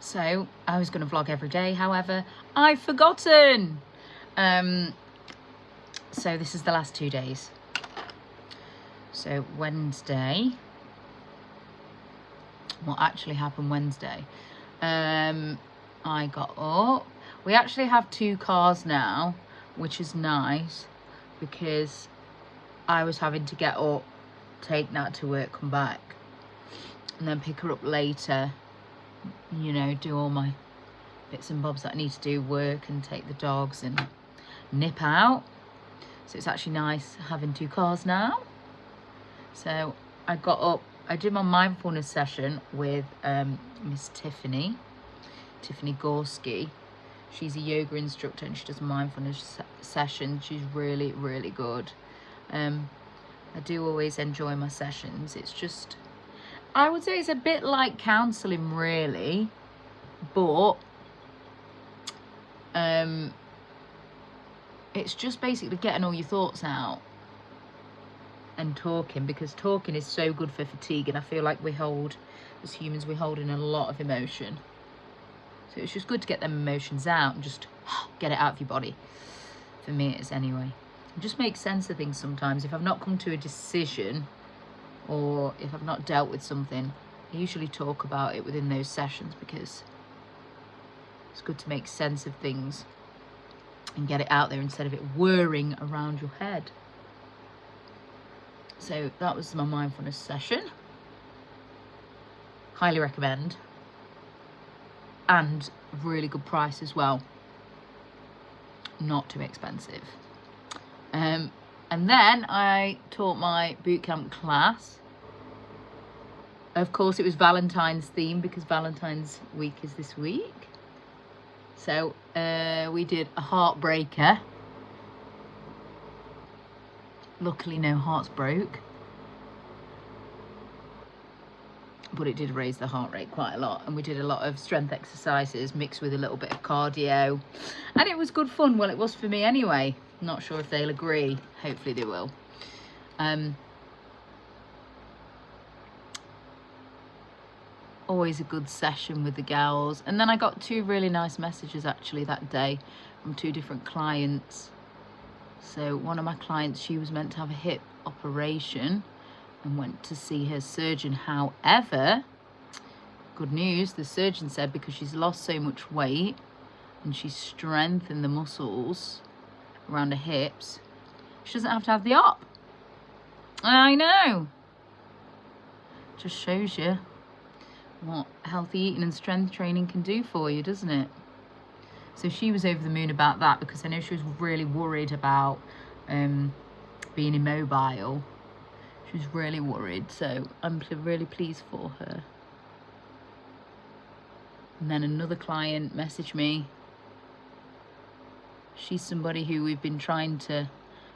So I was going to vlog every day. However, I've forgotten. So this is the last 2 days. So Wednesday, what actually happened Wednesday? I got up. We actually have 2 cars now, which is nice because I was having to get up, take Nat to work, come back, and then pick her up later, you know, do all my bits and bobs that I need to do, work and take the dogs and nip out. So it's actually nice having 2 cars now. So I got up, I did my mindfulness session with Miss Tiffany Gorski. She's a yoga instructor and she does mindfulness sessions. She's really, really good. I do always enjoy my sessions. It's just, I would say it's a bit like counselling really, but it's just basically getting all your thoughts out and talking, because talking is so good for fatigue, and I feel like we hold, as humans, we hold in a lot of emotion. So it's just good to get them emotions out and just get it out of your body. For me it is anyway. It just makes sense of things sometimes. If I've not come to a decision or if I've not dealt with something, I usually talk about it within those sessions because it's good to make sense of things and get it out there instead of it whirring around your head. So that was my mindfulness session. Highly recommend. And really good price as well. Not too expensive. And then I taught my bootcamp class. Of course, it was Valentine's theme because Valentine's week is this week. So we did a heartbreaker. Luckily no hearts broke, but it did raise the heart rate quite a lot, and we did a lot of strength exercises mixed with a little bit of cardio, and it was good fun. Well, it was for me anyway. Not sure if they'll agree. Hopefully they will. Always a good session with the gals. And then I got 2 really nice messages actually that day from 2 different clients. So one of my clients, she was meant to have a hip operation and went to see her surgeon. However, good news, the surgeon said because she's lost so much weight and she's strengthened the muscles around her hips, she doesn't have to have the op. I know. Just shows you what healthy eating and strength training can do for you, doesn't it? So she was over the moon about that because I know she was really worried about being immobile. She was really worried, so I'm really pleased for her. And then another client messaged me. She's somebody who we've been trying to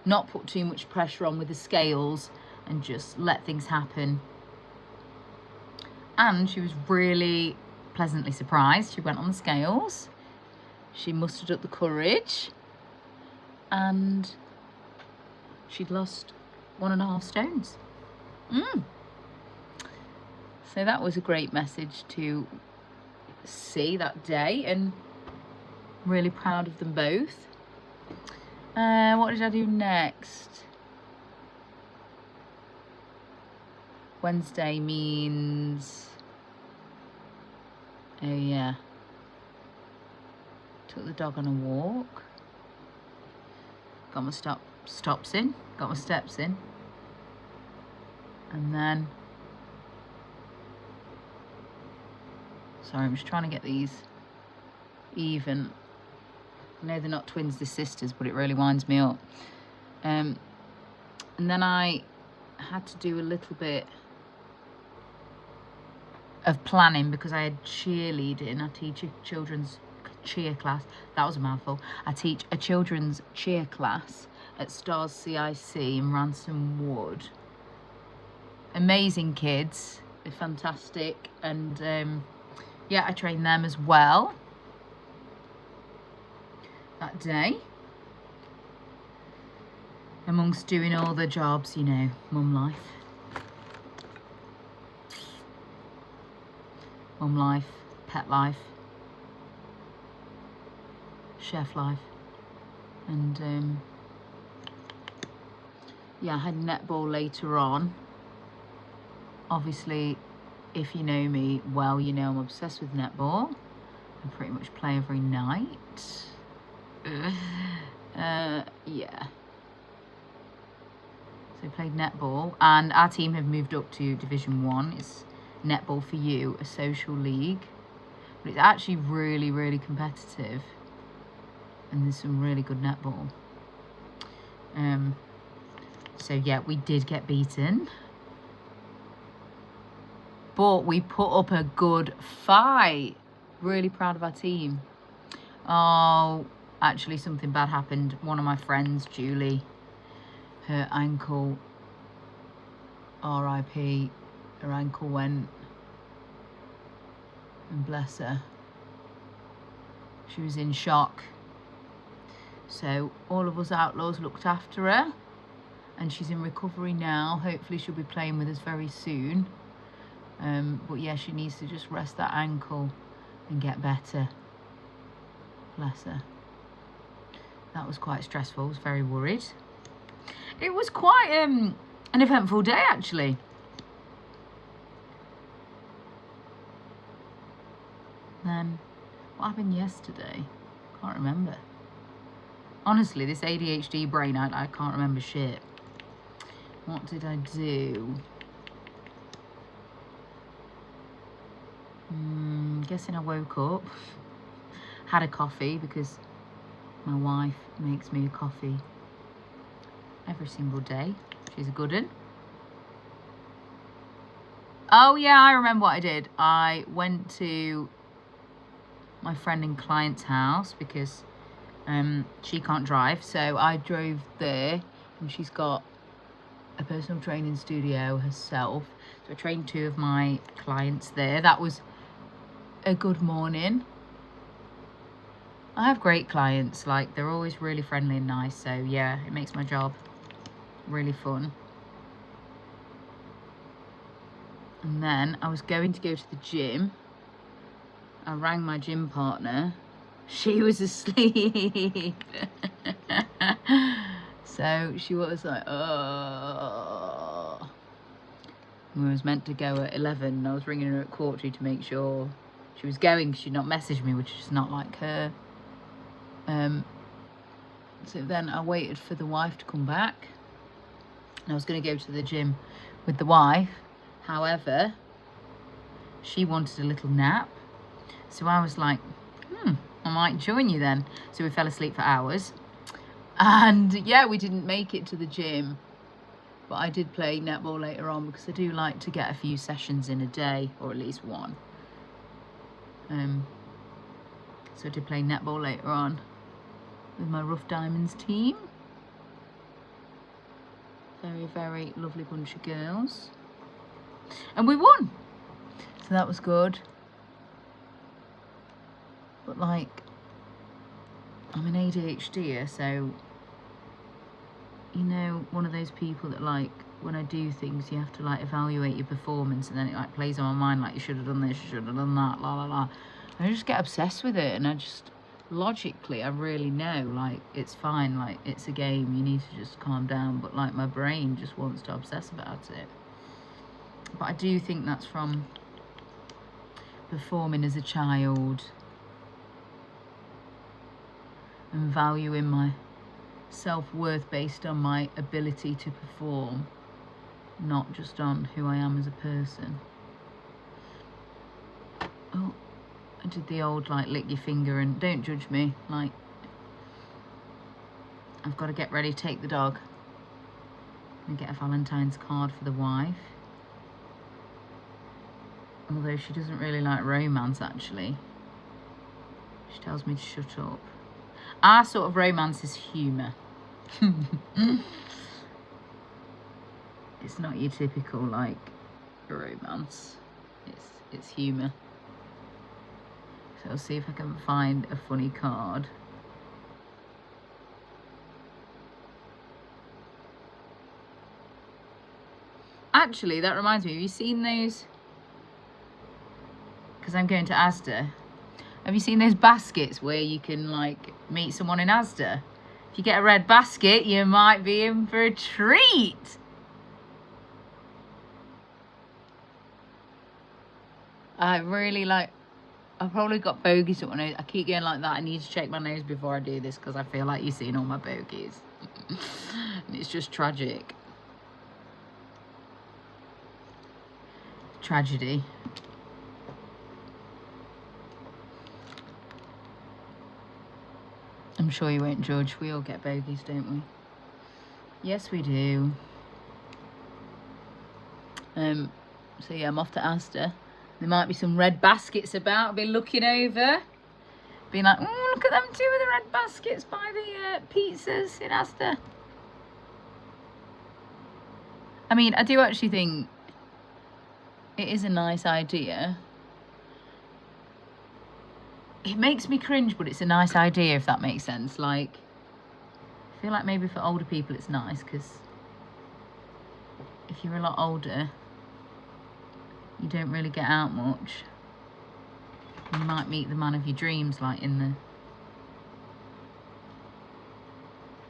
not put too much pressure on with the scales and just let things happen. And she was really pleasantly surprised. She went on the scales. She mustered up the courage and she'd lost 1.5 stones. So that was a great message to see that day, and really proud of them both. What did I do next? Wednesday means, oh yeah, took the dog on a walk, got my stops in, got my steps in, and then, sorry, I'm just trying to get these even. I know they're not twins, they're sisters, but it really winds me up. And then I had to do a little bit of planning because I had cheerleading. I teach a children's cheer class. That was a mouthful. I teach a children's cheer class at Stars CIC in Ransom Wood. Amazing kids. They're fantastic. And yeah, I train them as well that day. Amongst doing all the jobs, you know, mum life. Mum life, pet life, chef life. And yeah, I had netball later on. Obviously, if you know me well, you know I'm obsessed with netball. I pretty much play every night. Yeah. So I played netball, and our team have moved up to Division 1. It's Netball for You, a social league. But it's actually really, really competitive. And there's some really good netball. So yeah, we did get beaten. But we put up a good fight. Really proud of our team. Oh, actually something bad happened. One of my friends, Julie, her ankle, RIP, her ankle went, and bless her, she was in shock. So all of us outlaws looked after her, and she's in recovery now. Hopefully she'll be playing with us very soon. But yeah, she needs to just rest that ankle and get better. Bless her. That was quite stressful. I was very worried. It was quite an eventful day, actually. Then, what happened yesterday? Can't remember. Honestly, this ADHD brain, I can't remember shit. What did I do? Guessing I woke up, had a coffee because my wife makes me a coffee every single day. She's a good one. Oh yeah, I remember what I did. I went to my friend and client's house because she can't drive, so I drove there, and she's got a personal training studio herself. So I trained 2 of my clients there. That was a good morning. I have great clients, like they're always really friendly and nice, so yeah, it makes my job really fun. And then I was going to go to the gym. I rang my gym partner. She was asleep. So she was like, oh. We was meant to go at 11, and I was ringing her at 2:15 to make sure she was going. She'd not messaged me, which is not like her. So then I waited for the wife to come back, and I was going to go to the gym with the wife. However, she wanted a little nap, so I was like, I might join you then. So we fell asleep for hours, and yeah, we didn't make it to the gym. But I did play netball later on because I do like to get a few sessions in a day, or at least one. So I did play netball later on with my Rough Diamonds team. Very, very lovely bunch of girls. And we won. So that was good. But like, I'm an ADHDer, so you know, one of those people that like, when I do things, you have to like evaluate your performance, and then it like plays on my mind like, you should have done this, you should have done that, la la la. And I just get obsessed with it, and I just, logically, I really know, like, it's fine, like, it's a game, you need to just calm down, but like, my brain just wants to obsess about it. But I do think that's from performing as a child and valuing my self-worth based on my ability to perform, not just on who I am as a person. Oh, I did the old like lick your finger and don't judge me, like I've got to get ready to take the dog and get a Valentine's card for the wife, although she doesn't really like romance actually. She tells me to shut up. Our sort of romance is humour. It's not your typical like romance. It's humour. So I'll see if I can find a funny card. Actually, that reminds me, have you seen those? Because I'm going to Asda. Have you seen those baskets where you can like meet someone in Asda? If you get a red basket, you might be in for a treat. I really like, I've probably got bogies at my nose. I keep going like that. I need to check my nose before I do this because I feel like you're seeing all my bogies. And it's just tragic. Tragedy. I'm sure you won't judge. We all get bogies, don't we? Yes, we do. So yeah, I'm off to Asda. There might be some red baskets about. I'll be looking over, being like, oh, look at them two with the red baskets by the pizzas in Asda. I mean, I do actually think it is a nice idea. It makes me cringe, but it's a nice idea, if that makes sense. Like, I feel like maybe for older people it's nice, because if you're a lot older, you don't really get out much. You might meet the man of your dreams, like in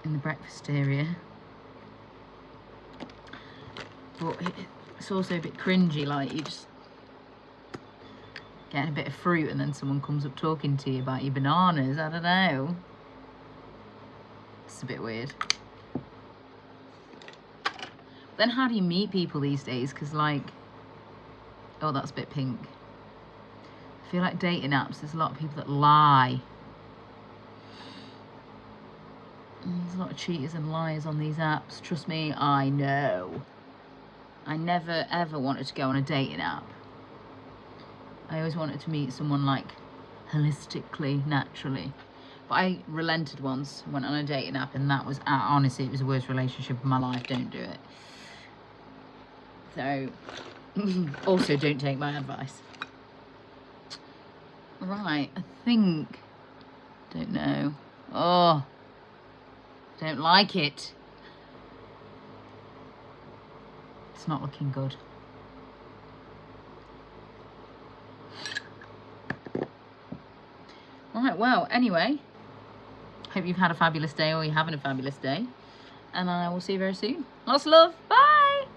the breakfast area. But it's also a bit cringy, like you just getting a bit of fruit and then someone comes up talking to you about your bananas. I don't know. It's a bit weird. But then how do you meet people these days? Because like, oh, that's a bit pink. I feel like dating apps, there's a lot of people that lie. There's a lot of cheaters and liars on these apps. Trust me, I know. I never ever wanted to go on a dating app. I always wanted to meet someone like holistically, naturally. But I relented once, went on a dating app, and that was, honestly, it was the worst relationship of my life. Don't do it. So, also don't take my advice. Right, I think, don't know. Oh, don't like it. It's not looking good. Right, well, anyway, hope you've had a fabulous day, or you're having a fabulous day, and I will see you very soon. Lots of love. Bye.